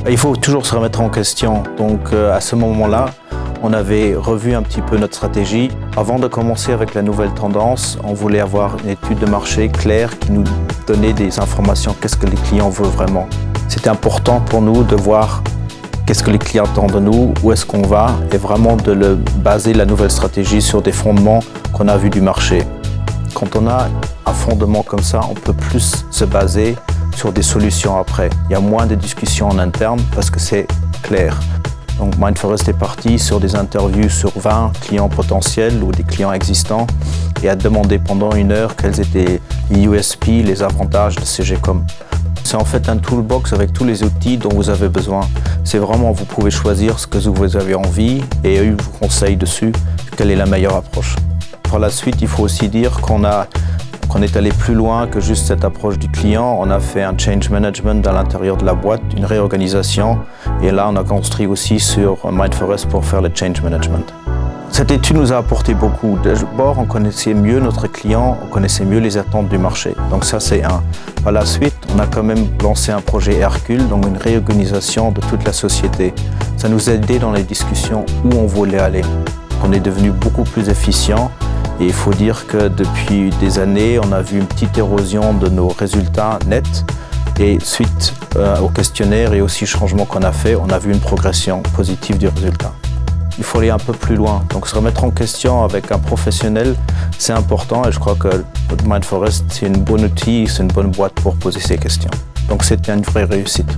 Il faut toujours se remettre en question. Donc à ce moment-là, on avait revu un petit peu notre stratégie. Avant de commencer avec la nouvelle tendance, on voulait avoir une étude de marché claire qui nous donnait des informations, qu'est-ce que les clients veulent vraiment. C'était important pour nous de voir qu'est-ce que les clients attendent de nous, où est-ce qu'on va, et vraiment de baser la nouvelle stratégie sur des fondements qu'on a vus du marché. Quand on a un fondement comme ça, on peut plus se baser sur des solutions après. Il y a moins de discussions en interne parce que c'est clair. Donc Mindforest est parti sur des interviews sur 20 clients potentiels ou des clients existants et a demandé pendant 1 heure quels étaient les USP, les avantages de CGCom. C'est en fait un toolbox avec tous les outils dont vous avez besoin. C'est vraiment, vous pouvez choisir ce que vous avez envie et eux vous conseillent dessus quelle est la meilleure approche. Par la suite, il faut aussi dire qu'on est allé plus loin que juste cette approche du client. On a fait un change management à l'intérieur de la boîte, une réorganisation. Et là, on a construit aussi sur Mindforest pour faire le change management. Cette étude nous a apporté beaucoup. D'abord, on connaissait mieux notre client, on connaissait mieux les attentes du marché. Donc ça, c'est un. Par la suite, on a quand même lancé un projet Hercule, donc une réorganisation de toute la société. Ça nous a aidé dans les discussions où on voulait aller. On est devenu beaucoup plus efficient. Et il faut dire que depuis des années, on a vu une petite érosion de nos résultats nets. Et suite au questionnaire et aussi au changement qu'on a fait, on a vu une progression positive du résultat. Il faut aller un peu plus loin. Donc se remettre en question avec un professionnel, c'est important. Et je crois que Mindforest, c'est une bonne outil, c'est une bonne boîte pour poser ces questions. Donc c'était une vraie réussite.